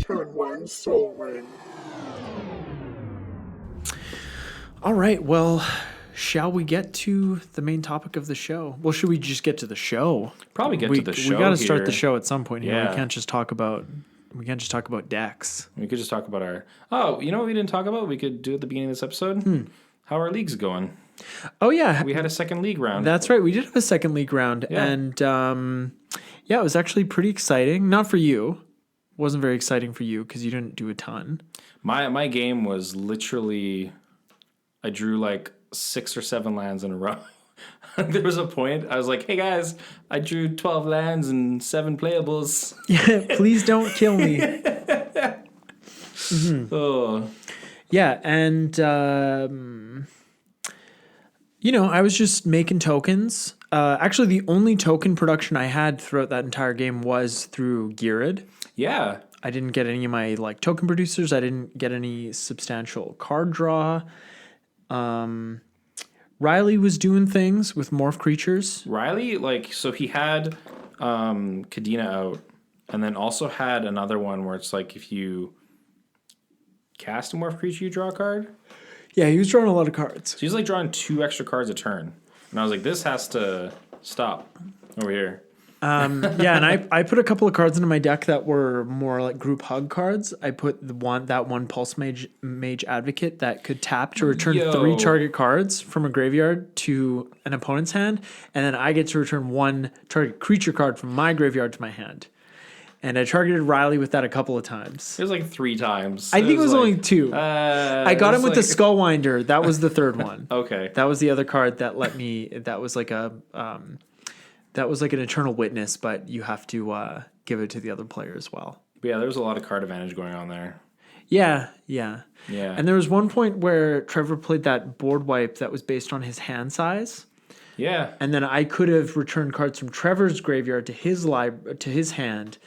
Turn 1 Soul Ring. All right, well, shall we get to the main topic of the show? Well, should we just get to the show? Probably get to the show. We got to start here. the show at some point here. Yeah. We can't just talk about decks. We could just talk about our. Oh, you know what we didn't talk about? We could do at the beginning of this episode. How our league's going. Oh yeah, We had a second league round. that's right. We did have a second league round, Yeah. and yeah, it was actually pretty exciting. Not for you. It wasn't very exciting for you because you didn't do a ton. My game was literally, I drew like 6 or 7 lands in a row. There was a point I was like, "Hey guys, I drew 12 lands and 7 playables." Yeah, please don't kill me. Oh, Yeah, and I was just making tokens. Actually, the only token production I had throughout that entire game was through Geared. yeah. I didn't get any of my token producers. I didn't get any substantial card draw. Riley was doing things with morph creatures. Riley, so he had Kadena out, and then also had another one where it's like if you cast a morph creature, you draw a card. Yeah, he was drawing a lot of cards. So he's like drawing 2 extra cards a turn. And I was like, this has to stop over here. Yeah, and I put a couple of cards into my deck that were more like group hug cards. I put that one Pulse Mage Advocate that could tap to return 3 target cards from a graveyard to an opponent's hand, and then I get to return 1 target creature card from my graveyard to my hand. And I targeted Riley with that a couple of times. It was like 3 times. I think it was only 2. I got him with the Skullwinder. That was the third one. Okay. That was the other card that let me. That was like a. That was like an Eternal Witness, but you have to give it to the other player as well. But yeah, there was a lot of card advantage going on there. Yeah. Yeah. And there was one point where Trevor played that board wipe that was based on his hand size. Yeah. And then I could have returned cards from Trevor's graveyard to his hand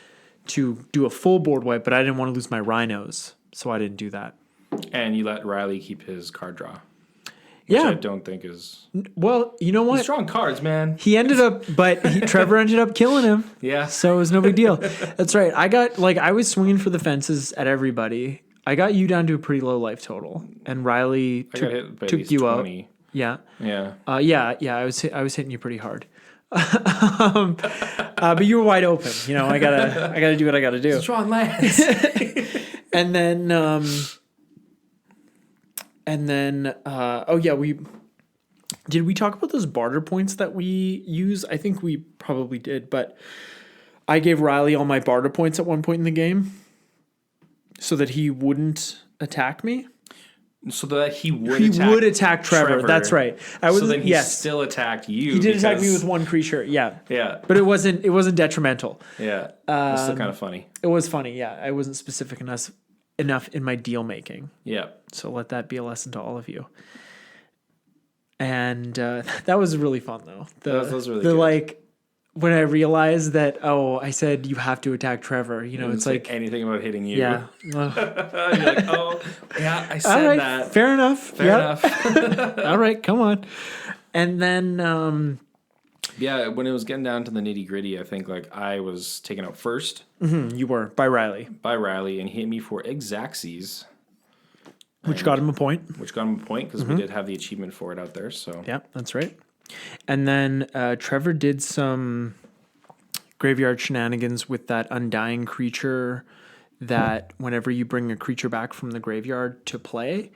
to do a full board wipe, but I didn't want to lose my rhinos, so I didn't do that. And you let Riley keep his card draw. Which Yeah. I don't think is... Well, you know what? He's drawing cards, man. He ended up, Trevor ended up killing him. Yeah. So it was no big deal. That's right. I was swinging for the fences at everybody. I got you down to a pretty low life total, and Riley I got hit by at took least you 20. out. Yeah. Yeah. Yeah. I was hitting you pretty hard. But you were wide open. I gotta do what I gotta do. He's drawing lands. And then, did we talk about those barter points that we use? I think we probably did, but I gave Riley all my barter points at one point in the game so that he wouldn't attack me. So that he would attack Trevor. That's right. So then he still attacked you. He did attack me with one creature. Yeah. Yeah. But it wasn't detrimental. Yeah. It's still kind of funny. It was funny. Yeah. I wasn't specific enough in my deal making. Yeah. So let that be a lesson to all of you. And that was really fun, though. That was really good. When I realized that, I said you have to attack Trevor. It's like anything about hitting you. Yeah. You're like, yeah, I said all right, that. Fair enough. Fair enough. All right, come on. And then, yeah, when it was getting down to the nitty gritty, I think I was taken out first you were by Riley, and he hit me for Exacxes. which got him a point. Because we did have the achievement for it out there. So Yeah, that's right. And then Trevor did some graveyard shenanigans with that undying creature that whenever you bring a creature back from the graveyard to play,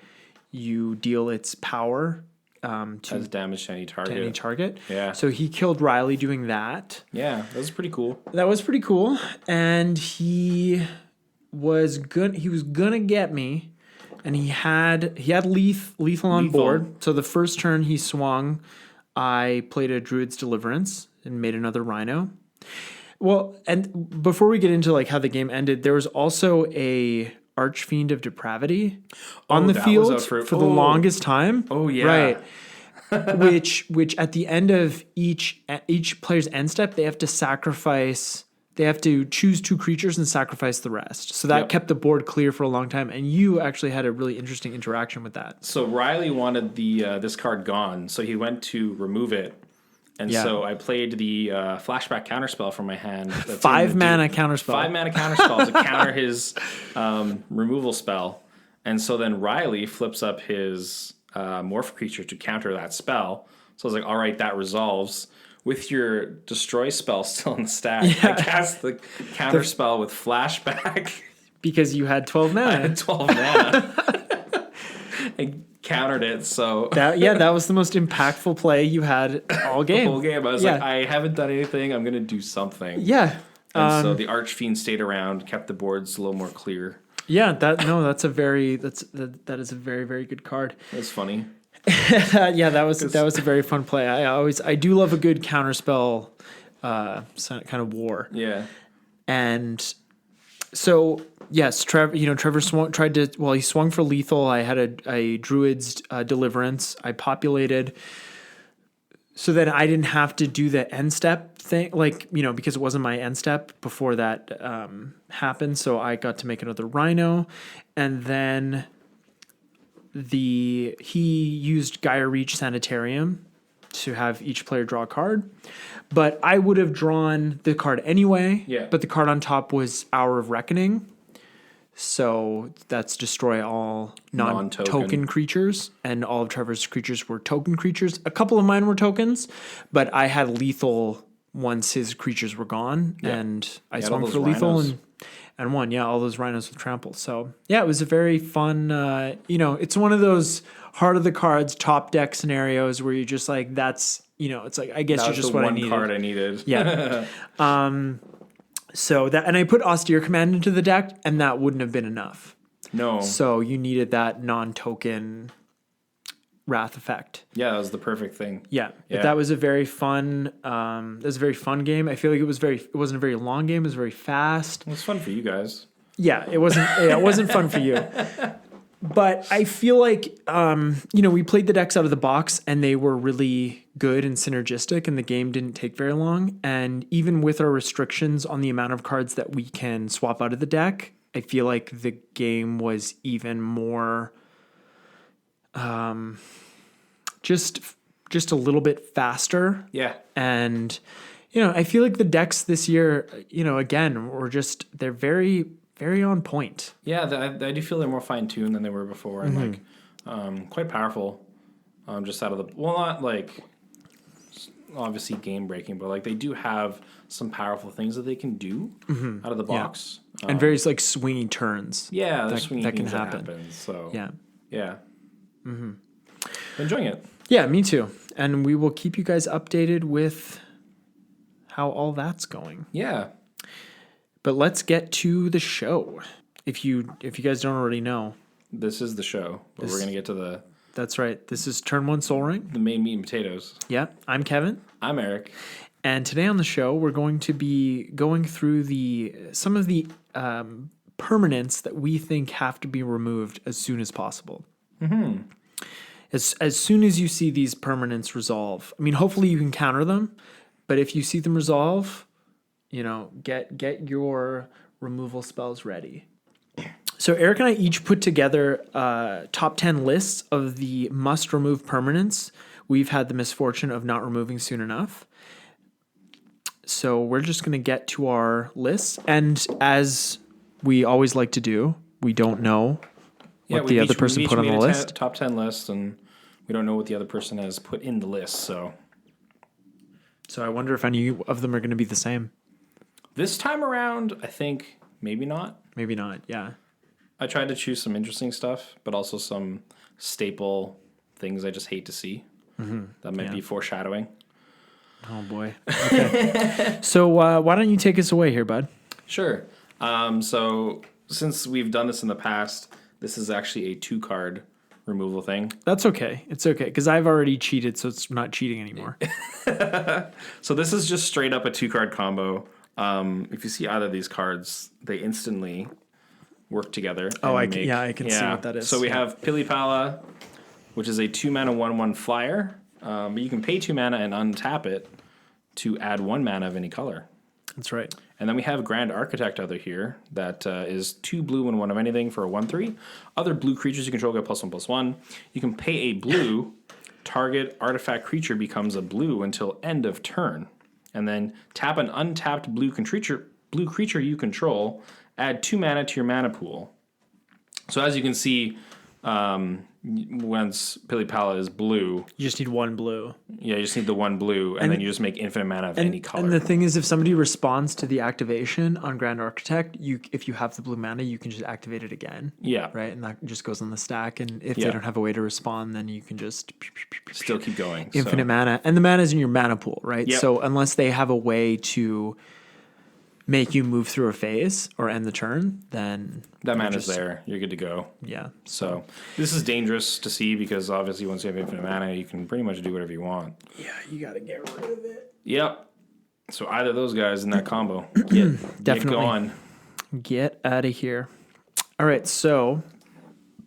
you deal its power as damage to any target. Yeah. So he killed Riley doing that. Yeah, that was pretty cool. That was pretty cool. And he was gonna get me. And he had lethal on board. So the first turn he swung, I played a Druid's Deliverance and made another Rhino. Well, and before we get into how the game ended, there was also a Archfiend of Depravity on the field for the longest time. Oh yeah, right. which at the end of each player's end step, they have to sacrifice. They have to choose 2 creatures and sacrifice the rest. So that kept the board clear for a long time. And you actually had a really interesting interaction with that. So Riley wanted the this card gone, so he went to remove it. And so I played the flashback counterspell from my hand. That's 5 mana counterspell. 5 mana counterspell to counter his removal spell. And so then Riley flips up his morph creature to counter that spell. So I was like, all right, that resolves. With your destroy spell still in the stack, I cast the counter spell with flashback. Because you had 12 mana. I had 12 mana. I countered it, so... that was the most impactful play you had all game. The whole game. I was like, I haven't done anything. I'm going to do something. Yeah. And so the Archfiend stayed around, kept the boards a little more clear. Yeah, that is a very, very good card. That's funny. That was a very fun play. I do love a good counterspell kind of war. Yeah. And so yes, Trevor he swung for lethal. I had a Druid's Deliverance. I populated so that I didn't have to do the end step thing, because it wasn't my end step before that happened. So I got to make another Rhino, and then he used Gaia Reach Sanitarium to have each player draw a card. But I would have drawn the card anyway. Yeah. But the card on top was Hour of Reckoning. So that's destroy all non-token creatures. And all of Trevor's creatures were token creatures. A couple of mine were tokens, but I had lethal once his creatures were gone. Yeah. And I swung for lethal and won. Yeah, all those rhinos with trample. So yeah, it was a very fun, it's one of those heart of the cards top deck scenarios where you're just like, that's, it's like, I guess you're just what I needed. One card I needed. Yeah. So that, and I put Austere Command into the deck, and that wouldn't have been enough. No. So you needed that non-token Wrath effect. Yeah, that was the perfect thing. Yeah. But that was a very fun. Game. I feel like it wasn't a very long game. It was very fast. It was fun for you guys. Yeah, it wasn't. It wasn't fun for you. But I feel like, we played the decks out of the box and they were really good and synergistic, and the game didn't take very long. And even with our restrictions on the amount of cards that we can swap out of the deck, I feel like the game was even more just a little bit faster. Yeah. And, I feel like the decks this year, again, they're very, very on point. Yeah, I do feel they're more fine-tuned than they were before, and quite powerful. Just out of the not like obviously game breaking, but they do have some powerful things that they can do out of the box, and very swingy turns. Yeah, there's swingy that things can that happen. So yeah. I'm enjoying it. Yeah, me too. And we will keep you guys updated with how all that's going. Yeah. But let's get to the show. If you guys don't already know, this is the show. But we're gonna get to That's right. This is Turn 1 Sol Ring. The main meat and potatoes. Yeah, I'm Kevin. I'm Eric. And today on the show, we're going to be going through some of the permanents that we think have to be removed as soon as possible. Mm-hmm. As soon as you see these permanents resolve, hopefully you can counter them, but if you see them resolve, get your removal spells ready. So Eric and I each put together top 10 lists of the must remove permanents we've had the misfortune of not removing soon enough. So we're just going to get to our lists. And as we always like to do, we don't know what the other person put on the list. Top 10 list, and we don't know what the other person has put in the list. So I wonder if any of them are going to be the same. This time around, I think maybe not. Maybe not, yeah. I tried to choose some interesting stuff, but also some staple things I just hate to see. Mm-hmm. That might be foreshadowing. Oh, boy. Okay. So why don't you take us away here, bud? Sure. So since we've done this in the past, this is actually a 2-card removal thing. That's okay. It's okay, because I've already cheated, so it's not cheating anymore. So this is just straight up a 2-card combo. If you see either of these cards, they instantly work together. Oh, I can see what that is. So we have Pilipala, which is a 2-mana 1/1 flyer. But you can pay 2 mana and untap it to add 1 mana of any color. That's right. And then we have Grand Architect other here that is 2 blue and 1 of anything for a 1/3. Other blue creatures you control get +1/+1. You can pay a blue target artifact creature becomes a blue until end of turn. And then tap an untapped blue creature you control. Add 2 mana to your mana pool. So as you can see, once Pilipala is blue, You just need one blue. yeah, you just need the one blue, and then you just make infinite mana of any color. And the thing is, if somebody responds to the activation on Grand Architect, if you have the blue mana, you can just activate it again. Yeah. Right? And that just goes on the stack. And if they Yeah. don't have a way to respond, then you can just Still keep going. infinite mana. And the mana is in your mana pool, right? Yep. So unless they have a way to make you move through a phase or end the turn, then That mana's there. You're good to go. yeah. So this is dangerous to see because obviously once you have infinite mana, you can pretty much do whatever you want. Yeah, you got to get rid of it. Yep. So either of those guys in that combo, get Definitely. going. Get out of here. All right, so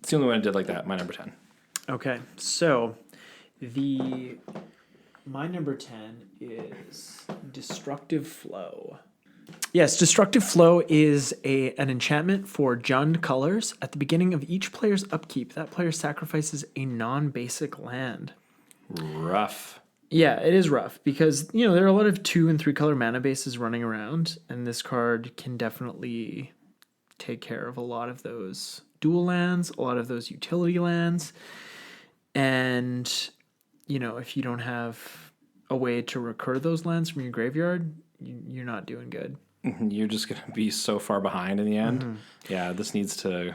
It's the only one I did like that. My number 10. okay, so my number 10 is Destructive Flow. Yes, Destructive Flow is an enchantment for Jund colors. At the beginning of each player's upkeep, that player sacrifices a non-basic land. Rough. Yeah, it is rough because, there are a lot of 2 and 3 color mana bases running around, and this card can definitely take care of a lot of those dual lands, a lot of those utility lands. And, if you don't have a way to recur those lands from your graveyard, you're not doing good. You're just going to be so far behind in the end. Yeah, this needs to...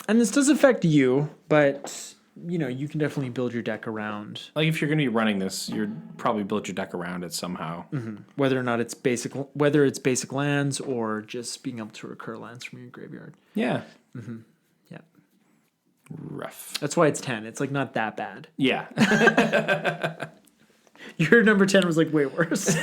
And this does affect you, but, you can definitely build your deck around. Like, if you're going to be running this, you'd probably build your deck around it somehow. Whether or not it's basic lands or just being able to recur lands from your graveyard. Yeah. Yeah. Rough. That's why it's 10. It's, not that bad. Yeah. Your number 10 was, way worse.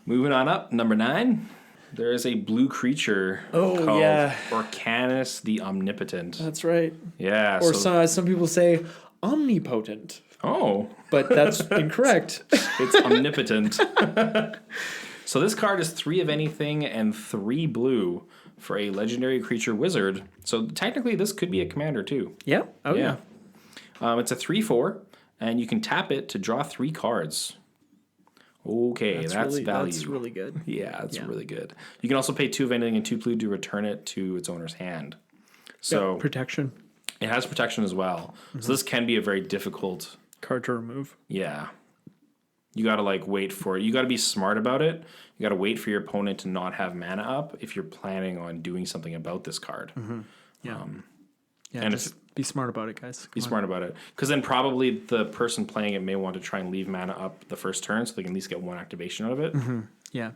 Moving on up, number 9. There is a blue creature called Orcanis the Omnipotent. That's right. Yeah. Or some people say omnipotent. Oh. But that's incorrect. It's omnipotent. So this card is 3 of anything and 3 blue for a legendary creature wizard. So technically this could be a commander too. Yeah. Oh, yeah. It's a 3/4, and you can tap it to draw 3 cards. Okay, that's value. That's really good. Yeah, that's really good. You can also pay 2 of anything and 2 blue to return it to its owner's hand. So protection. It has protection as well. So this can be a very difficult Card to remove. Yeah. You got to wait for it. You got to be smart about it. You got to wait for your opponent to not have mana up if you're planning on doing something about this card. Yeah. and just be smart about it, guys. Be smart about it. Because then probably the person playing it may want to try and leave mana up the first turn so they can at least get 1 activation out of it. Yeah.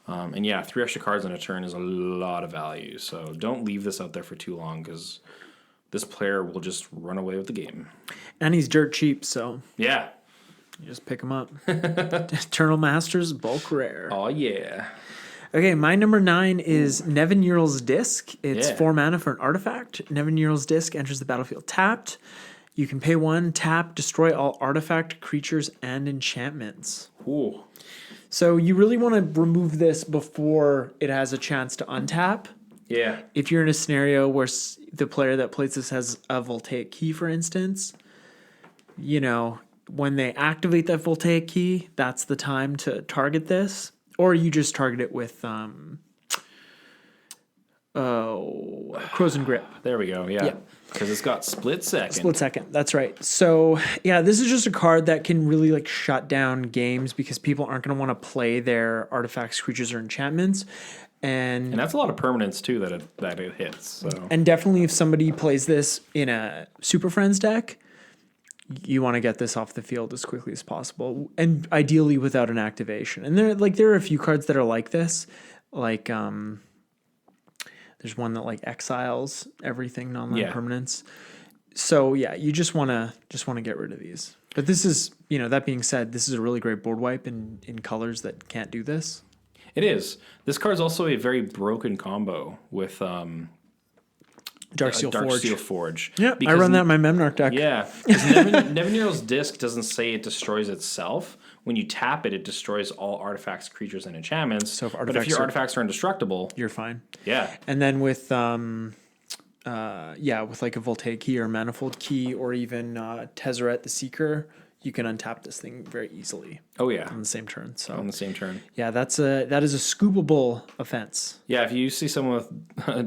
And yeah, 3 extra cards on a turn is a lot of value. So don't leave this out there for too long because this player will just run away with the game. And he's dirt cheap, so yeah, you just pick him up. Eternal Masters, bulk rare. Oh yeah. Okay, my number 9 is Nevin Yurl's Disc. It's 4 mana for an artifact. Nevin Yurl's Disc enters the battlefield tapped. You can pay 1, tap, destroy all artifact, creatures, and enchantments. Ooh. So you really want to remove this before it has a chance to untap. Yeah. If you're in a scenario where the player that plays this has a Voltaic Key, for instance, when they activate that Voltaic Key, that's the time to target this. Or you just target it with Crows and Grip. There we go. Yeah. Because it's got split second. Split second. That's right. So, yeah, this is just a card that can really shut down games because people aren't going to want to play their artifacts, creatures, or enchantments. And that's a lot of permanence too that it hits. So. And definitely if somebody plays this in a Super Friends deck, you want to get this off the field as quickly as possible, and ideally without an activation. And there are a few cards that are like this, there's one that exiles everything non-land permanents. So yeah, you just want to get rid of these. But this is, that being said, this is a really great board wipe in colors that can't do this. It is. This card's also a very broken combo with Darksteel Forge. Yeah, I run that in my Memnarch deck. Yeah, because Nevin Yurl's Disc doesn't say it destroys itself. When you tap it, it destroys all artifacts, creatures, and enchantments. So if your artifacts are indestructible, you're fine. Yeah. And then with with like a Voltaic key or Manifold key or even Tezzeret the Seeker, you can untap this thing very easily. Oh yeah, on the same turn. So on the same turn. Yeah, that is a scoopable offense. Yeah, if you see someone with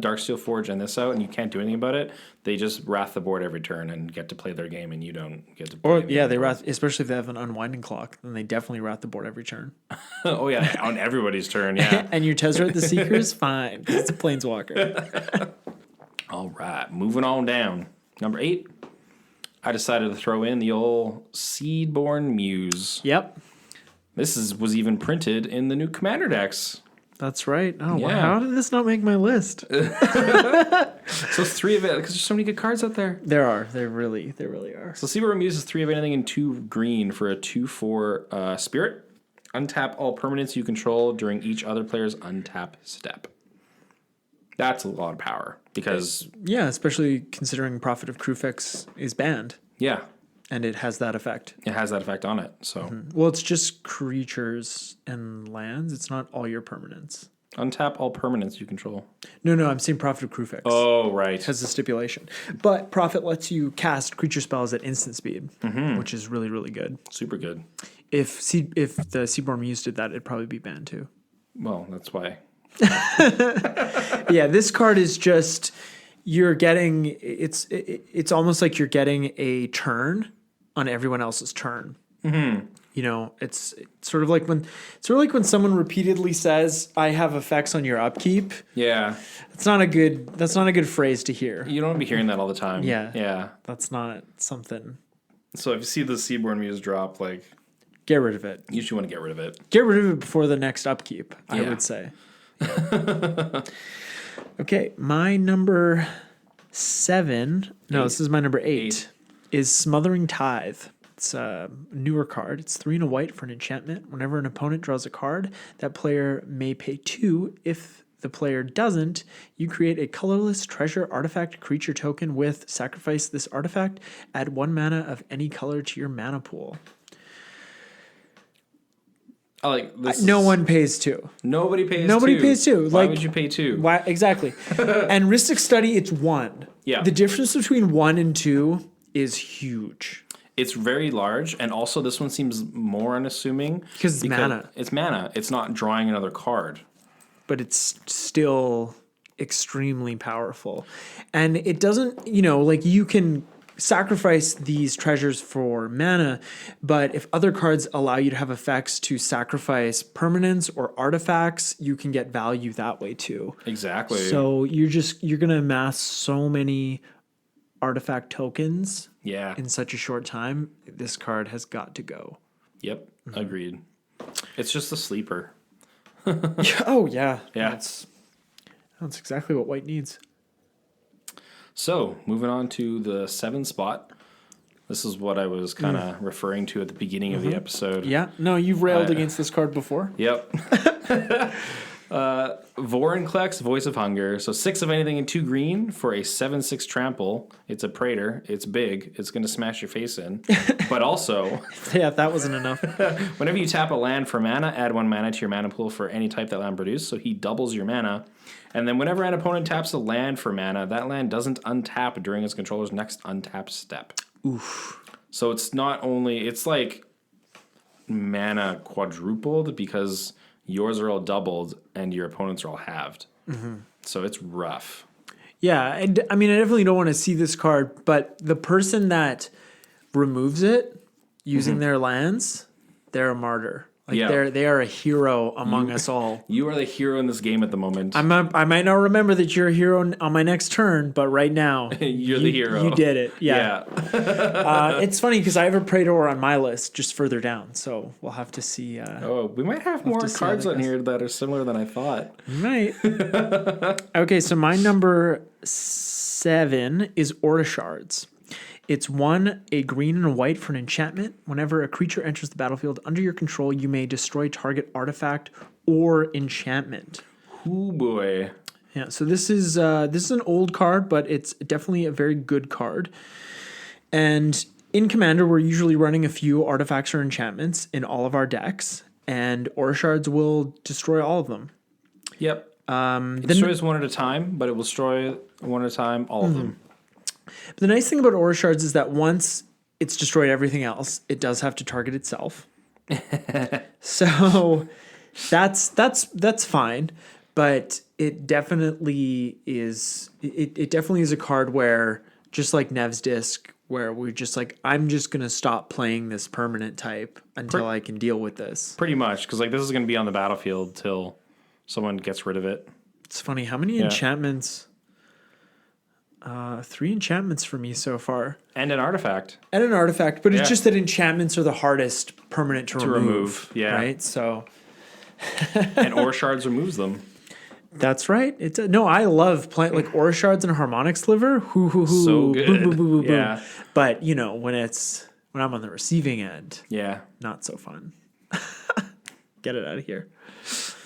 Darksteel Forge and this out and you can't do anything about it, they just wrath the board every turn and get to play their game, and you don't get to play. Or yeah, they wrath, especially if they have an unwinding clock, then they definitely wrath the board every turn. Oh yeah, on everybody's turn. Yeah, and your Tezzeret the Seeker is fine. It's a planeswalker. All right, moving on down. Number 8. I decided to throw in the old Seedborn Muse. Yep. This was even printed in the new Commander decks. That's right. Oh, Yeah. wow. How did this not make my list? So 3 of it, because there's so many good cards out there. There are. There really are. So Seedborn Muse is 3 of anything and 2 green for a 2/4 spirit. Untap all permanents you control during each other player's untap step. That's a lot of power because... Yeah, especially considering Prophet of Krufix is banned. Yeah. And it has that effect. It has that effect on it. So Well, it's just creatures and lands. It's not all your permanents. untap all permanents you control. No, I'm saying Prophet of Krufix. Oh, right. Has a stipulation. But Prophet lets you cast creature spells at instant speed, which is really, really good. Super good. If the Seaborn Muse did that, it'd probably be banned too. Well, that's why. Yeah, this card is just you're getting it's almost like you're getting a turn on everyone else's turn. Mm-hmm. You know, it's sort of like when someone repeatedly says, "I have effects on your upkeep." Yeah. That's not a good phrase to hear. You don't want to be hearing that all the time. Yeah. Yeah. That's not something. So if you see the Seedborn Muse drop, like, Get rid of it. you usually want to get rid of it. Get rid of it before the next upkeep, I Yeah. would say. Okay, my number 7. No, this is my number 8. Is Smothering Tithe. It's a newer card. It's 3 and a white for an enchantment. Whenever an opponent draws a card, that player may pay 2. If the player doesn't, you create a colorless treasure artifact creature token with sacrifice this artifact. Add 1 mana of any color to your mana pool. I like this. No one pays 2. Nobody pays 2. Nobody pays 2. Why Like, would you pay 2? Why exactly? And Ristic Study, it's 1. Yeah. The difference between 1 and 2 is huge. It's very large, and also this one seems more unassuming. Because it's mana. It's mana. It's not drawing another card. But it's still extremely powerful. And it doesn't, like you can sacrifice these treasures for mana, but if other cards allow you to have effects to sacrifice permanents or artifacts, you can get value that way too. Exactly. So you're gonna amass so many artifact tokens Yeah. in such a short time. This card has got to go. Yep. Agreed. It's just a sleeper. Oh yeah. Yeah. That's exactly what white needs. So, moving on to the 7 spot. This is what I was kind of referring to at the beginning of the episode. Yeah. No, you've railed against this card before. Yep. Vorinclex, Voice of Hunger. So 6 of anything and 2 green for a 7/6 trample. It's a Praetor. It's big. It's going to smash your face in. But also, Yeah, that wasn't enough. whenever you tap a land for mana, add 1 mana to your mana pool for any type that land produced. So he doubles your mana. And then whenever an opponent taps a land for mana, that land doesn't untap during its controller's next untap step. Oof. So it's not only, it's like mana quadrupled because yours are all doubled and your opponents are all halved. Mm-hmm. So it's rough. Yeah, and I mean, I definitely don't want to see this card, but the person that removes it using their lands, they're a martyr. Like Yeah. they are a hero among us all. You are the hero in this game at the moment. I might not remember that you're a hero on my next turn, but right now You're the hero. You did it. Yeah. Yeah. It's funny because I have a Praetor on my list just further down, so we'll have to see. Oh, we might have more to see how cards that on goes. here that are similar than I thought. Right. Okay, so my number 7 is Aura Shards. It's 1, a green and a white for an enchantment. Whenever a creature enters the battlefield under your control, you may destroy target artifact or enchantment. Ooh boy. Yeah, so this is an old card, but it's definitely a very good card. And in Commander, we're usually running a few artifacts or enchantments in all of our decks, and Aura Shards will destroy all of them. Yep. It destroys one at a time, but it will destroy one at a time, all of them. The nice thing about Aura Shards is that once it's destroyed everything else, it does have to target itself. So that's fine, but it definitely is. It definitely is a card where, just like Nev's Disc, where we're just like, I'm just gonna stop playing this permanent type until I can deal with this. Pretty much, because like this is going to be on the battlefield till someone gets rid of it. It's funny how many enchantments. 3 enchantments for me so far. And an artifact. And an artifact, but it's just that enchantments are the hardest permanent to remove. Yeah. Right? So. And Aura Shards removes them. That's right. No, I love playing like Aura Shards and Harmonic Sliver. So good. Boom, boom, boom, boom, Yeah. boom. But, when I'm on the receiving end, Yeah. not so fun. Get it out of here.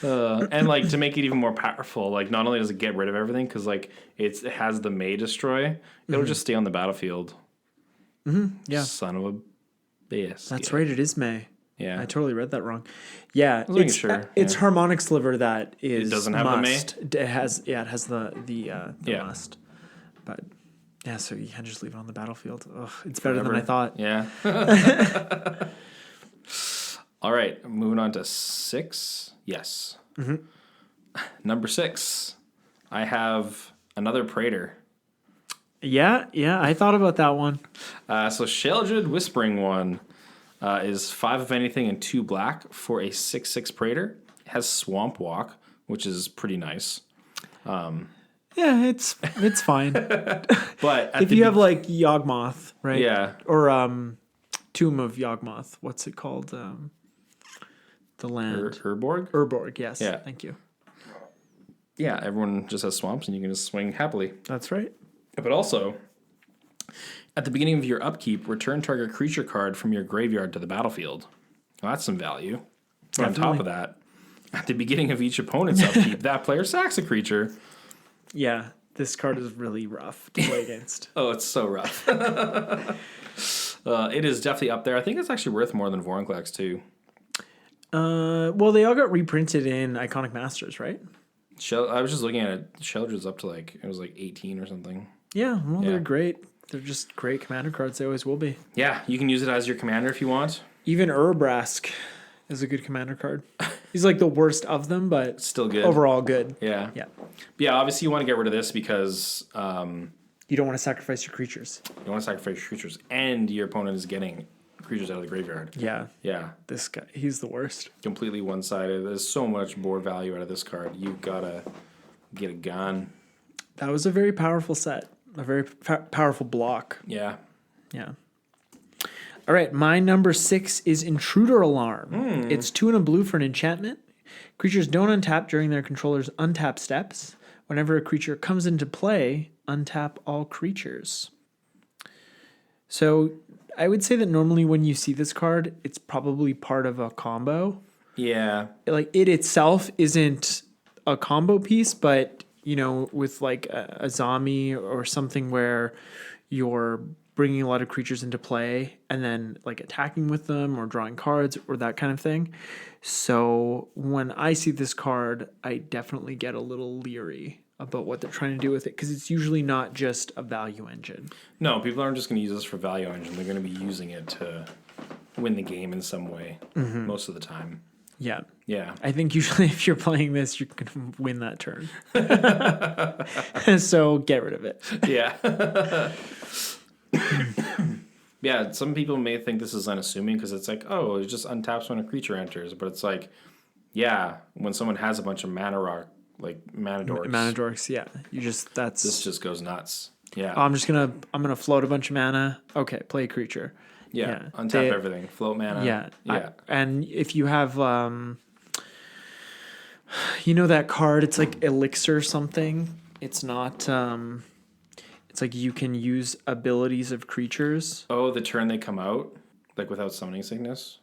And like to make it even more powerful, like not only does it get rid of everything, because like it has the May destroy, it'll just stay on the battlefield. Yeah. Son of a bitch. That's right. It is May. Yeah. I totally read that wrong. Yeah. making It's, sure, it's yeah. Harmonic Sliver that is It doesn't have must. It has the Yeah. must. But yeah, so you can't just leave it on the battlefield. Ugh, it's better than I thought. Yeah. All right, moving on to 6. Yes. Number 6, I have another Praetor. Yeah, I thought about that one. So Sheldred Whispering One is 5 of anything and 2 black for a 6/6 Praetor. It has Swamp Walk, which is pretty nice. Yeah, it's fine. But If you have like Yawgmoth, right? Yeah. Or Tomb of Yawgmoth. What's it called? The land. Urborg? Urborg, yes. Yeah. Thank you. Yeah, everyone just has swamps and you can just swing happily. That's right. But also, at the beginning of your upkeep, return target creature card from your graveyard to the battlefield. Well, that's some value. On top of that, at the beginning of each opponent's upkeep, that player sacks a creature. Yeah, this card is really rough to play against. Oh, it's so rough. It is definitely up there. I think it's actually worth more than Vorinclex, too. Well, they all got reprinted in Iconic Masters, right? I was just looking at it. Sheldred's up to it was 18 or something. Yeah, well, Yeah. they're great. They're just great commander cards. They always will be. Yeah, you can use it as your commander if you want. Even Urbrask is a good commander card. He's like the worst of them, but Still good. overall good. Yeah. Yeah. But yeah, obviously you want to get rid of this because You don't want to sacrifice your creatures. you want to sacrifice your creatures and your opponent is getting creatures out of the graveyard. Yeah. Yeah. This guy, he's the worst. Completely one-sided. There's so much board value out of this card. You gotta get a gun. That was a very powerful set. A very powerful block. Yeah. Yeah. All right, my number 6 is Intruder Alarm. It's 2 and a blue for an enchantment. Creatures don't untap during their controller's untap steps. Whenever a creature comes into play, untap all creatures. So I would say that normally when you see this card, it's probably part of a combo. Yeah. Like it itself isn't a combo piece, but with like a zombie or something where you're bringing a lot of creatures into play and then like attacking with them or drawing cards or that kind of thing. So when I see this card, I definitely get a little leery about what they're trying to do with it because it's usually not just a value engine. No, people aren't just going to use this for value engine. They're going to be using it to win the game in some way most of the time. Yeah. Yeah. I think usually if you're playing this, you can win that turn. So get rid of it. Yeah. Yeah, some people may think this is unassuming because it's like, oh, it just untaps when a creature enters. But it's like, yeah, when someone has a bunch of mana rock, like mana dorks. Mana dorks, yeah. This just goes nuts. Yeah. I'm gonna float a bunch of mana. Okay, play a creature. Yeah. Untap everything. Float mana. Yeah. Yeah. And if you have that card, it's like Elixir something. It's not it's like you can use abilities of creatures. Oh, the turn they come out, like without summoning sickness.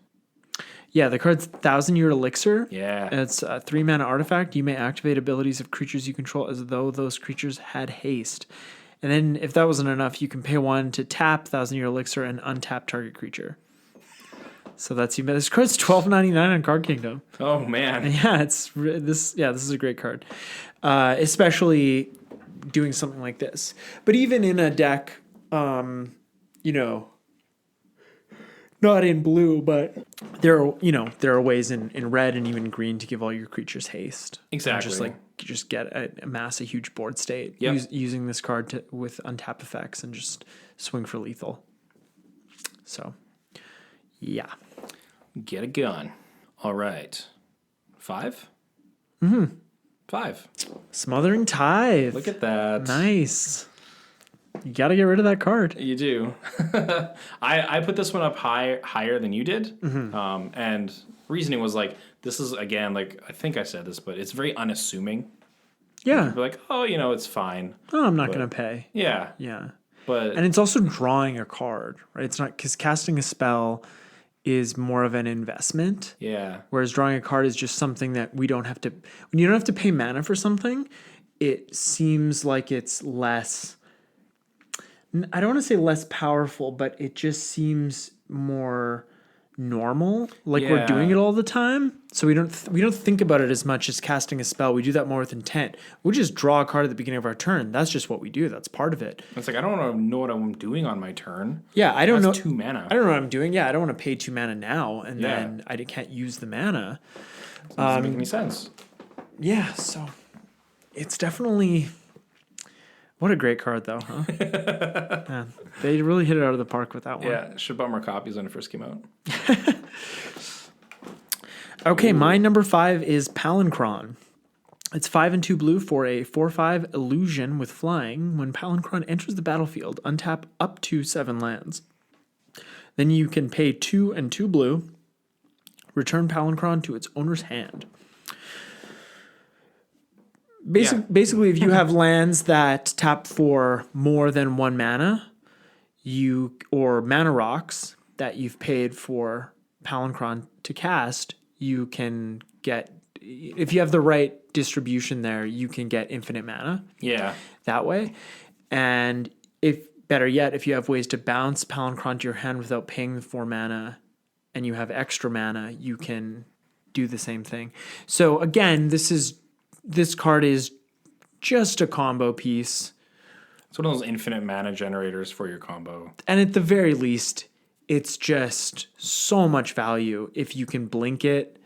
Yeah, the card's 1,000-Year Elixir. Yeah. And it's a 3-mana artifact. You may activate abilities of creatures you control as though those creatures had haste. And then if that wasn't enough, you can pay 1 to tap 1,000-Year Elixir and untap target creature. So that's even. This card's $12.99 on Card Kingdom. Oh man. Yeah, this is a great card, especially doing something like this. But even in a deck, you know, not in blue, but there are ways in red and even green to give all your creatures haste. Exactly. And just amass a huge board state using this card with untap effects and just swing for lethal. So, yeah. Get a gun. All right. 5? 5. Smothering Tithe. Look at that. Nice. You got to get rid of that card. You do. I put this one up higher than you did. And reasoning was like, this is, again, like, I think I said this, but it's very unassuming. Yeah. You're like, oh, you know, it's fine. Oh, I'm not going to pay. Yeah. Yeah. But And it's also drawing a card, right? It's not because casting a spell is more of an investment. yeah. Whereas drawing a card is just something that we don't have to. When you don't have to pay mana for something, it seems like it's less. I don't want to say less powerful, but it just seems more normal. Like we're doing it all the time, so we don't think about it as much as casting a spell. We do that more with intent. We just draw a card at the beginning of our turn. That's just what we do. That's part of it. It's like, I don't want to know what I'm doing on my turn. Yeah, I don't know. 2 mana. I don't know what I'm doing. Yeah, I don't want to pay 2 mana now, and then I can't use the mana. Doesn't make any sense. Yeah, so it's definitely. What a great card, though, huh? Yeah, they really hit it out of the park with that one. Yeah, should have bought more copies when it first came out. Okay, my number 5 is Palancron. It's 5 and 2 blue for a 4/5 illusion with flying. When Palancron enters the battlefield, untap up to 7 lands. Then you can pay 2 and 2 blue, return Palancron to its owner's hand. Basically, if you have lands that tap for more than 1 mana, or mana rocks that you've paid for Palancron to cast, you can get, if you have the right distribution there, you can get infinite mana. Yeah. That way. And if better yet, if you have ways to bounce Palancron to your hand without paying the 4 mana and you have extra mana, you can do the same thing. So again, this card is just a combo piece. It's one of those infinite mana generators for your combo. And at the very least, it's just so much value if you can blink it,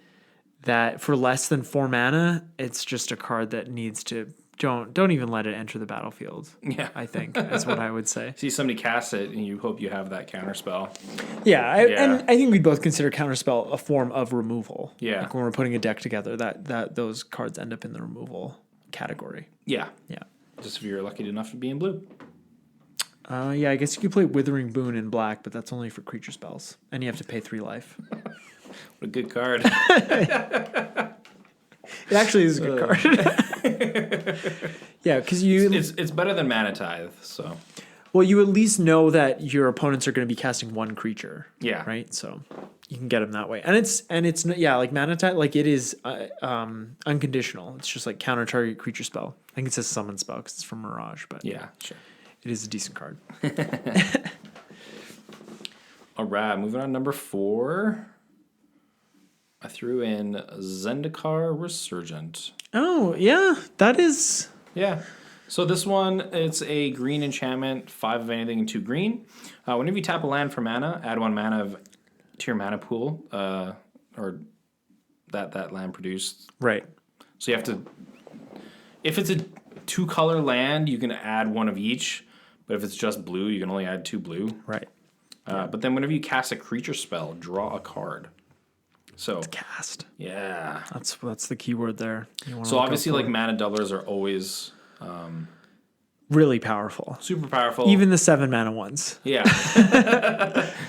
that for less than 4 mana, it's just a card that needs to don't even let it enter the battlefield. Yeah. I think is what I would say. See somebody cast it and you hope you have that counterspell. And I think we both consider counterspell a form of removal. Yeah. Like when we're putting a deck together, that those cards end up in the removal category. Yeah. Yeah. Just if you're lucky enough to be in blue. Yeah, I guess you could play Withering Boon in black, but that's only for creature spells. And you have to pay 3 life. What a good card. It actually is a good card. Yeah, because it's better than Mana Tithe, so. Well, you at least know that your opponents are going to be casting 1 creature. Yeah. Right? So you can get them that way. And it's like Mana Tithe, like it is unconditional. It's just like counter target creature spell. I think it says summon spell because it's from Mirage, but yeah, sure. It is a decent card. All right, moving on, number 4. I threw in Zendikar Resurgent. Oh, yeah. That is... Yeah. So this one, it's a green enchantment, 5 of anything and 2 green. Whenever you tap a land for mana, add 1 mana to your mana pool, or that land produced. Right. So you have to... If it's a 2-color land, you can add 1 of each. But if it's just blue, you can only add 2 blue. Right. But then whenever you cast a creature spell, draw a card. So Cast. yeah, That's the key word there. So obviously, like mana doublers are always really powerful. super powerful. Even the 7 mana ones. Yeah,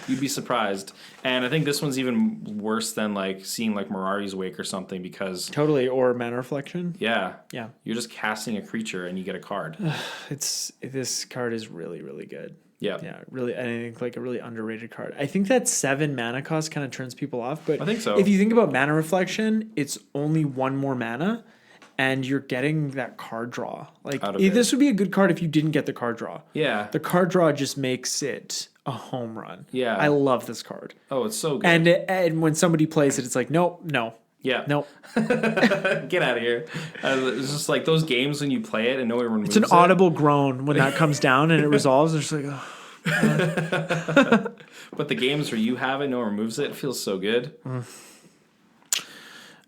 you'd be surprised. And I think this one's even worse than like seeing like Mirari's Wake or something because Totally. Or Mana Reflection. yeah, Yeah. you're just casting a creature and you get a card. This card is really, really good. Yeah, Yeah, really, I think like a really underrated card. I think that 7 mana cost kind of turns people off, but I think so. If you think about Mana Reflection, it's only 1 more mana, and you're getting that card draw. Like Out of it. this would be a good card if you didn't get the card draw. Yeah, The card draw just makes it a home run. Yeah. I love this card. Oh, it's so good. And when somebody plays it, it's like, nope, no. Yeah. Nope. Get out of here. It's just like those games when you play it and no one removes It's an audible groan when that comes down and it resolves. It's just like, oh. But the games where you have it, no one removes it, it feels so good.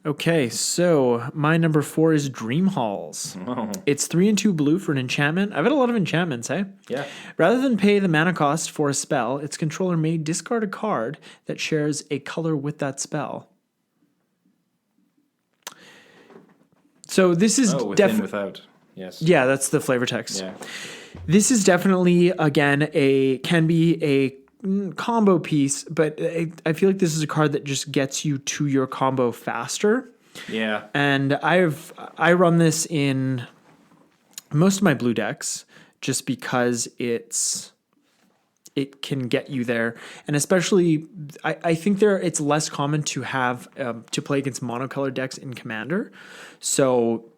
Okay, so my number 4 is Dream Halls. Oh. It's 3 and 2 blue for an enchantment. I've had a lot of enchantments, eh? Yeah. Rather than pay the mana cost for a spell, its controller may discard a card that shares a color with that spell. So this is within, without. Yes. Yeah, that's the flavor text. Yeah. This is definitely, again, can be a combo piece, but I feel like this is a card that just gets you to your combo faster. Yeah. And I run this in most of my blue decks just because it can get you there. And especially, I think it's less common to have to play against monocolored decks in Commander. So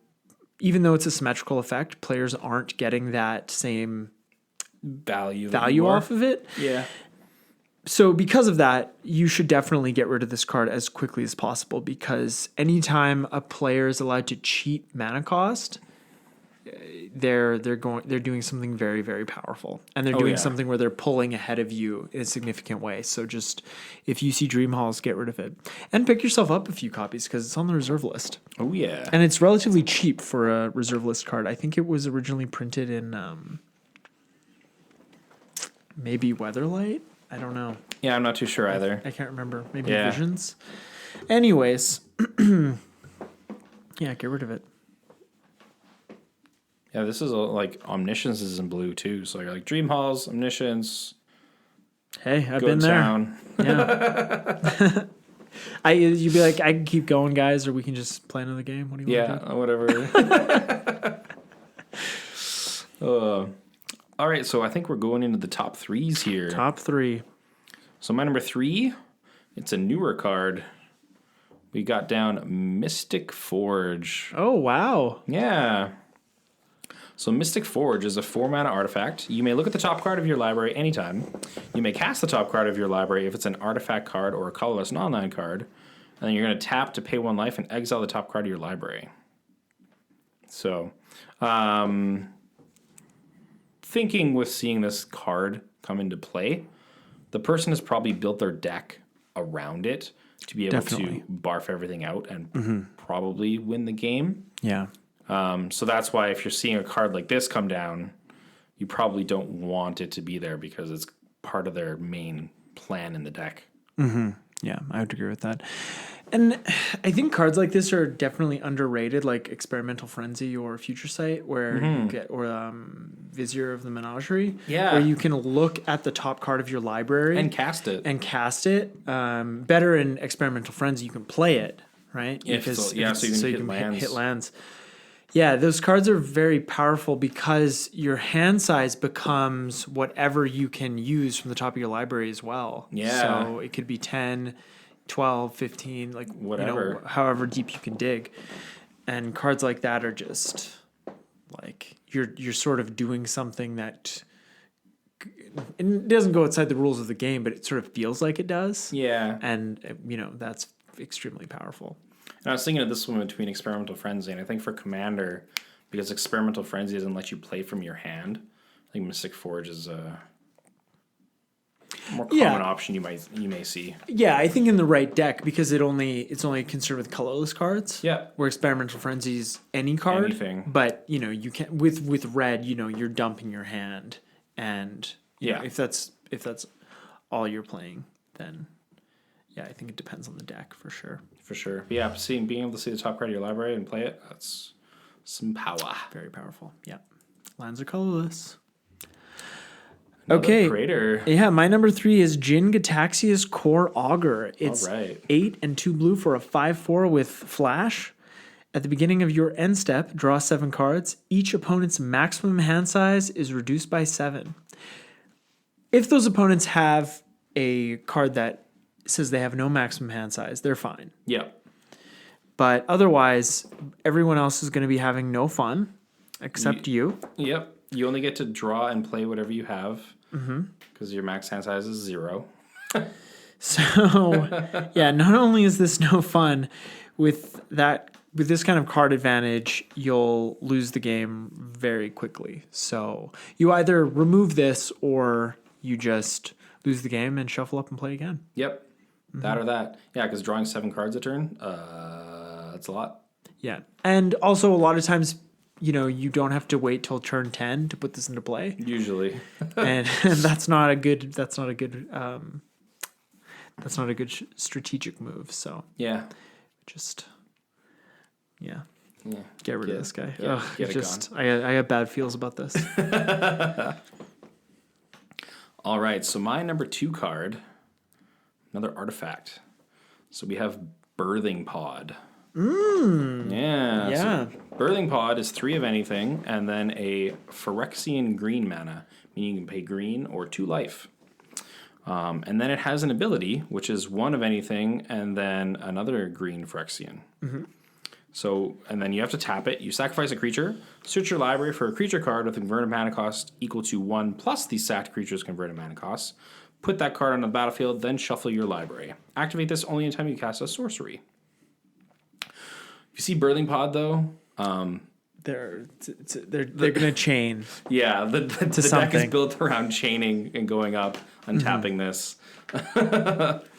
even though it's a symmetrical effect, players aren't getting that same value off of it. Yeah. So because of that, you should definitely get rid of this card as quickly as possible, because anytime a player is allowed to cheat mana cost, they're doing something very, very powerful, and they're doing something where they're pulling ahead of you in a significant way. So just if you see Dream Halls, get rid of it and pick yourself up a few copies because it's on the reserve list. Oh yeah, and it's relatively cheap for a reserve list card. I think it was originally printed in maybe Weatherlight. I don't know. Yeah, I'm not too sure either. I can't remember. Maybe Visions. Anyways, yeah, get rid of it. Yeah, this is like Omniscience is in blue too. So you're like Dream Halls, Omniscience. Hey, I've been there. Town. Yeah. You'd be like, I can keep going, guys, or we can just play another game. What do you want to do? Whatever. All right, so I think we're going into the top threes here. Top 3. So my number 3, it's a newer card. We got down Mystic Forge. Oh, wow. Yeah. So Mystic Forge is a 4-mana artifact. You may look at the top card of your library anytime. You may cast the top card of your library if it's an artifact card or a colorless non-land card. And then you're going to tap to pay 1 life and exile the top card of your library. So, thinking with seeing this card come into play, the person has probably built their deck around it to be able to barf everything out and probably win the game. Yeah. So that's why if you're seeing a card like this come down, you probably don't want it to be there because it's part of their main plan in the deck. Mm-hmm. Yeah, I would agree with that. And I think cards like this are definitely underrated, like Experimental Frenzy or Future Sight, where you get, or Vizier of the Menagerie, where you can look at the top card of your library and cast it. Better in Experimental Frenzy, you can play it, right? So you can hit lands. Yeah, those cards are very powerful because your hand size becomes whatever you can use from the top of your library as well. Yeah. So it could be 10, 12, 15, like whatever, however deep you can dig. And cards like that are just like you're sort of doing something that it doesn't go outside the rules of the game, but it sort of feels like it does. Yeah. And that's extremely powerful. And I was thinking of this one between Experimental Frenzy, and I think for Commander, because Experimental Frenzy doesn't let you play from your hand, I think Mystic Forge is a more common option you may see. Yeah, I think in the right deck, because it's only concerned with colorless cards. Yeah. Where Experimental Frenzy is any card. Anything. But you can with red, you're dumping your hand, and if that's all you're playing, then yeah, I think it depends on the deck for sure. For sure. But yeah, being able to see the top card of your library and play it, that's some power. Very powerful. Yeah. Lands are colorless. Another creator. Yeah, my number 3 is Jin Gataxia's Core Augur. It's all right. 8 and 2 blue for a 5/4 with flash. At the beginning of your end step, draw 7 cards. Each opponent's maximum hand size is reduced by 7. If those opponents have a card that says they have no maximum hand size, they're fine. Yeah. But otherwise, everyone else is going to be having no fun except you. Yep. You only get to draw and play whatever you have. because your max hand size is 0. So, yeah, not only is this no fun, with this kind of card advantage, you'll lose the game very quickly. So you either remove this or you just lose the game and shuffle up and play again. Yep. That or that. Yeah, because drawing 7 cards a turn, that's a lot. Yeah. And also a lot of times, you don't have to wait till turn 10 to put this into play. Usually. and that's not a good strategic move. So Yeah. just Yeah. get rid of this guy. Yeah, get it gone. I have bad feels about this. All right, so my number 2 card, another artifact. So we have Birthing Pod. Yeah. So Birthing Pod is 3 of anything, and then a Phyrexian green mana, meaning you can pay green or 2 life. And then it has an ability, which is 1 of anything, and then another green Phyrexian. So, and then you have to tap it. You sacrifice a creature, search your library for a creature card with a converted mana cost equal to 1 plus the sacked creature's converted mana cost. Put that card on the battlefield, then shuffle your library. Activate this only anytime you cast a sorcery. If you see Birthing Pod, though, they're gonna chain. Yeah, the deck is built around chaining and going up, untapping this.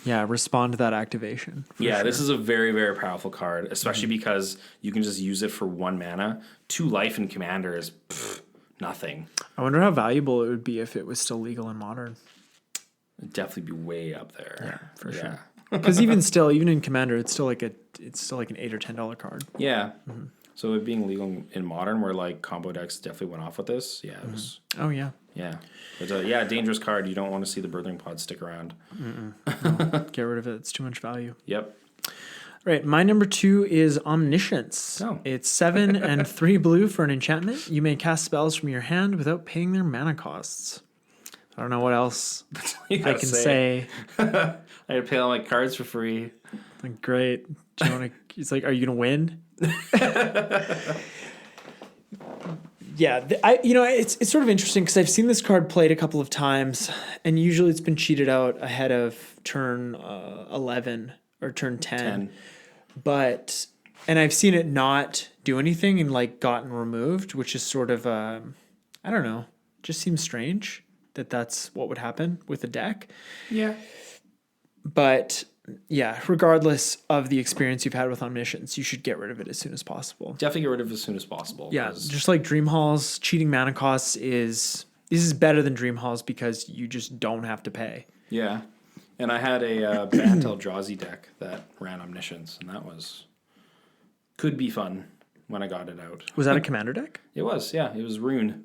Yeah, respond to that activation. Yeah, sure. This is a very, very powerful card, especially because you can just use it for 1 mana. 2 life in Commander is nothing. I wonder how valuable it would be if it was still legal in Modern. It'd definitely be way up there. Yeah, for sure. Because even in Commander, it's still like an $8 or $10 card. Yeah. So it being legal in Modern, where like combo decks definitely went off with this. Yeah. It was, Oh yeah. Yeah. But dangerous card. You don't want to see the Birthing Pod stick around. No, get rid of it. It's too much value. Yep. Right. My number 2 is Omniscience. Oh. It's 7 and 3 blue for an enchantment. You may cast spells from your hand without paying their mana costs. I don't know what else I can say. I had to pay all my cards for free. Like, great. Do you want to? It's like, are you gonna win? Yeah, it's sort of interesting because I've seen this card played a couple of times, and usually it's been cheated out ahead of turn 11 or turn 10. And I've seen it not do anything and like gotten removed, which is sort of I don't know, just seems strange that that's what would happen with a deck. Yeah. But yeah, regardless of the experience you've had with Omniscience, you should get rid of it as soon as possible. Definitely get rid of it as soon as possible. Yeah, just like Dream Halls, cheating mana costs this is better than Dream Halls because you just don't have to pay. Yeah. And I had a Bant Eldrazi deck that ran Omniscience, and that could be fun when I got it out. Was that a commander deck? It was, yeah. It was Rune.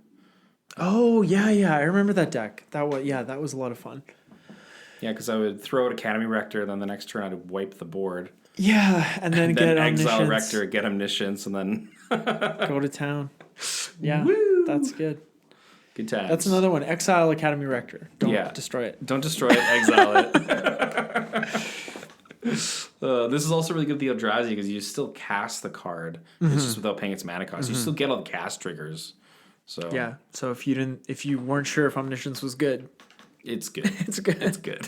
Oh, yeah. I remember that deck. That was a lot of fun. Yeah, because I would throw out a Academy Rector, then the next turn I'd wipe the board. Yeah, and then get exile Omniscience. Rector, get Omniscience, and then go to town. Yeah, that's good. Good times. That's another one. Exile Academy Rector. Don't destroy it. Don't destroy it. Exile it. This is also really good with the Eldrazi because you still cast the card. It's just without paying its mana cost. You still get all the cast triggers. So yeah. So if you weren't sure if Omniscience was good, it's good. It's good. It's good.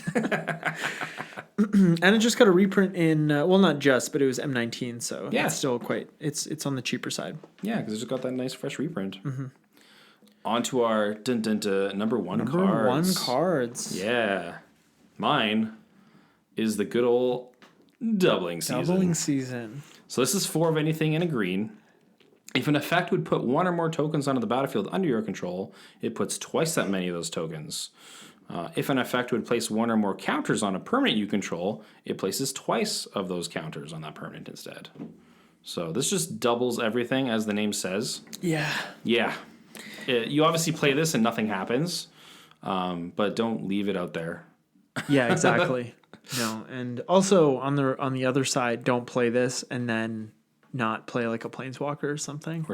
And it just got a reprint in not just, but it was M19, so yeah, it's still it's on the cheaper side. Yeah, because it's got that nice fresh reprint. On to our number one cards. Yeah. Mine is the good old doubling season. So this is 4 of anything in a green. If an effect would put 1 or more tokens onto the battlefield under your control, it puts twice that many of those tokens. If an effect would place 1 or more counters on a permanent you control, it places twice of those counters on that permanent instead. So this just doubles everything, as the name says. Yeah. Yeah. You obviously play this and nothing happens, but don't leave it out there. Yeah, exactly. No, and also on the other side, don't play this and then not play like a Planeswalker or something.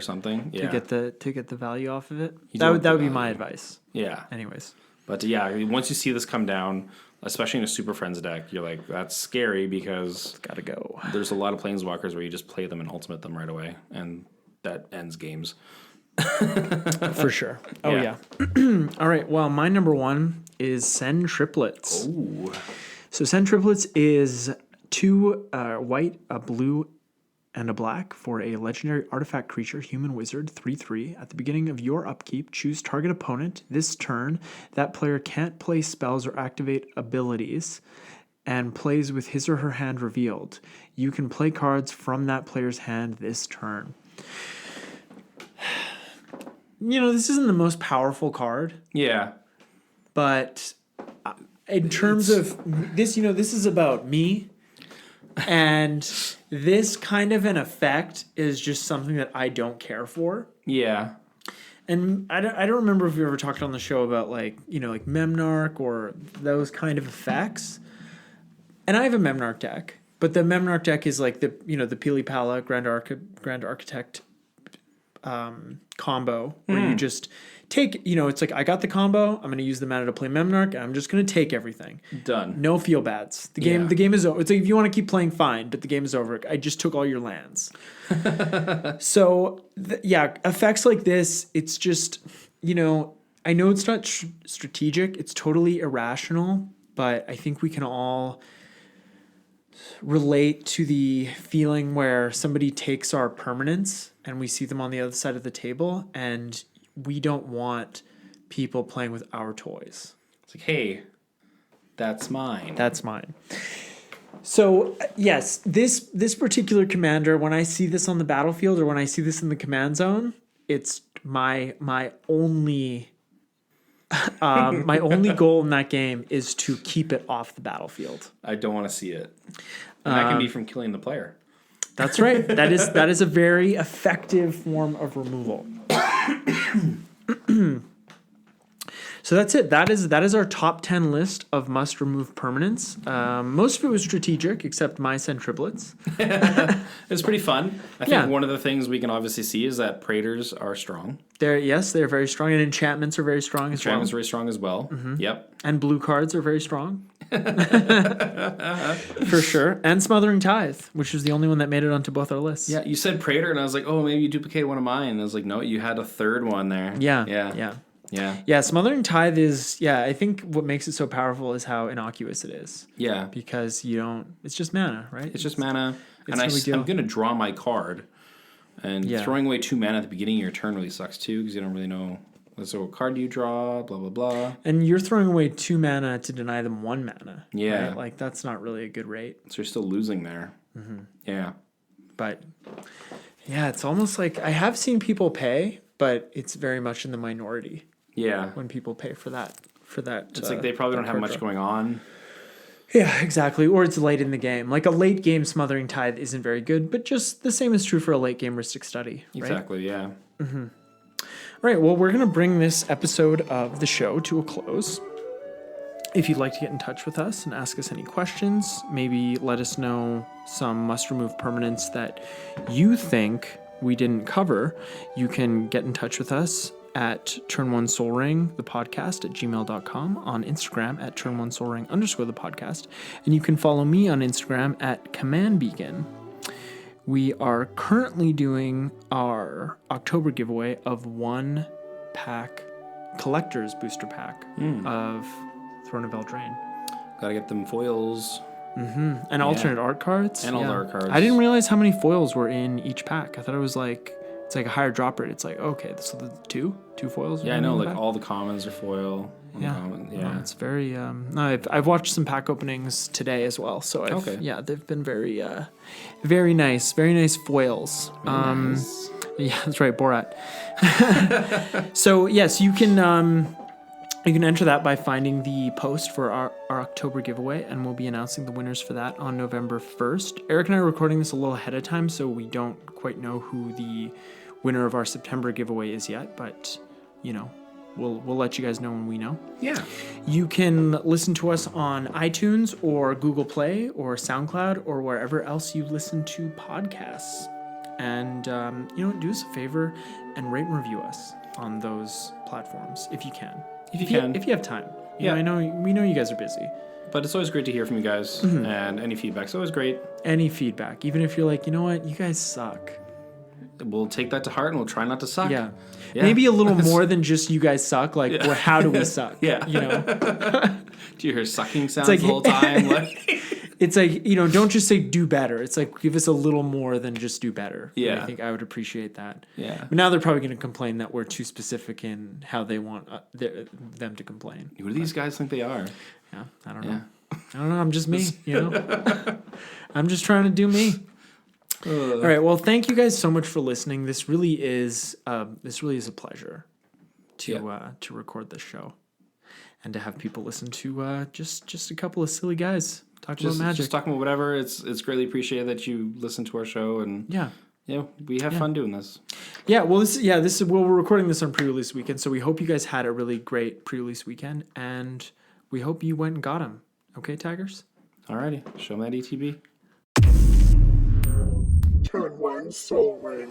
Yeah. To get the value off of it. That would be my advice. Yeah. Anyways. But yeah, once you see this come down, especially in a Super Friends deck, you're like, that's scary because it's gotta go. There's a lot of Planeswalkers where you just play them and ultimate them right away, and that ends games. For sure. Oh, Yeah. yeah. All right. Well, my number one is Send Triplets. Ooh. So Send Triplets is 2 white, a blue, and a black for a legendary artifact creature, human wizard, 3/3. At the beginning of your upkeep, choose target opponent. This turn, that player can't play spells or activate abilities and plays with his or her hand revealed. You can play cards from that player's hand this turn. This isn't the most powerful card, Yeah. but in terms of this, this is about me. And this kind of an effect is just something that I don't care for. Yeah. And I don't remember if we ever talked on the show about like Memnarch or those kind of effects. And I have a Memnarch deck, but the Memnarch deck is like the Pili Pala Grand Architect combo where you just take, it's like I got the combo, I'm going to use the mana to play Memnarch, and I'm just going to take everything. Done. No feel bads. The game is over. It's like if you want to keep playing, fine, but the game is over. I just took all your lands. So effects like this, it's just, I know it's not strategic, it's totally irrational, but I think we can all relate to the feeling where somebody takes our permanents and we see them on the other side of the table, and we don't want people playing with our toys. It's like, hey, that's mine. That's mine. So yes, this particular commander, when I see this on the battlefield or when I see this in the command zone, it's my only my only goal in that game is to keep it off the battlefield. I don't want to see it. And that can be from killing the player. That's right. That is a very effective form of removal. So that's it. That is our top 10 list of must remove permanents. Most of it was strategic, except my Send Triplets. It was pretty fun. I think one of the things we can obviously see is that Praetors are strong. They're very strong, and enchantments are very strong as well. Enchantments are very strong as well. Mm-hmm. Yep. And blue cards are very strong. For sure. And Smothering Tithe, which was the only one that made it onto both our lists. Yeah, you said Praetor, and I was like, oh, maybe you duplicated one of mine. And I was like, no, you had a third one there. Yeah, Smothering Tithe is, I think what makes it so powerful is how innocuous it is. Yeah. Because it's just mana, right? It's just mana. And no I'm going to draw my card. And throwing away 2 mana at the beginning of your turn really sucks too, because you don't really know what card do you draw, blah, blah, blah. And you're throwing away 2 mana to deny them 1 mana. Yeah. Right? Like, that's not really a good rate. So you're still losing there. Mm-hmm. Yeah. But, it's almost like I have seen people pay, but it's very much in the minority. Yeah. When people pay for that. It's like they probably don't have much going on. Yeah, exactly. Or it's late in the game. Like a late game Smothering Tithe isn't very good, but just the same is true for a late game Rhystic Study. Right? Exactly, yeah. Mm-hmm. All right, well, we're going to bring this episode of the show to a close. If you'd like to get in touch with us and ask us any questions, maybe let us know some must-remove permanents that you think we didn't cover, you can get in touch with us at Turn One Soul Ring, the podcast, at gmail.com, on Instagram at Turn One Soul Ring _ the podcast. And you can follow me on Instagram at Command Beacon. We are currently doing our October giveaway of 1 pack, collector's booster pack of Throne of Eldraine. Gotta get them foils. Mm-hmm. And alternate art cards. And all the art cards. I didn't realize how many foils were in each pack. I thought it was like, it's like a higher drop rate. It's like, okay, so the two foils. Yeah, I know. Like all the commons are foil. Yeah, it's very. I've watched some pack openings today as well. So they've been very, very nice foils. Nice. Yeah, that's right, Borat. So yes, you can enter that by finding the post for our October giveaway, and we'll be announcing the winners for that on November 1st. Eric and I are recording this a little ahead of time, so we don't quite know who the winner of our September giveaway is yet, but we'll let you guys know when we know. Yeah. You can listen to us on iTunes or Google Play or SoundCloud or wherever else you listen to podcasts. And do us a favor and rate and review us on those platforms if you can. If you have time. We know you guys are busy. But it's always great to hear from you guys, and any feedback's always great. Any feedback, even if you're like, you know what, you guys suck. we'll take that to heart and we'll try not to suck. Yeah. Yeah. Maybe a little more than just you guys suck. Like, well, how do we suck? Yeah. You know? Do you hear sucking sounds like- the whole time? Like, It's like, don't just say do better. It's like, give us a little more than just do better. And Yeah. I think I would appreciate that. yeah. But now they're probably going to complain that we're too specific in how they want them to complain. Who do these guys think they are? Yeah. I don't know. Yeah. I don't know. I'm just me, I'm just trying to do me. All right. Well, thank you guys so much for listening. This really is a pleasure to record this show and to have people listen to just a couple of silly guys talk about magic. Just talking about whatever. It's greatly appreciated that you listen to our show, and Yeah. we have fun doing this. Yeah. Well, this is we're recording this on pre-release weekend, so we hope you guys had a really great pre-release weekend, and we hope you went and got them. Okay, Tigers? Alrighty, show me that ETB. Turn one soul ring.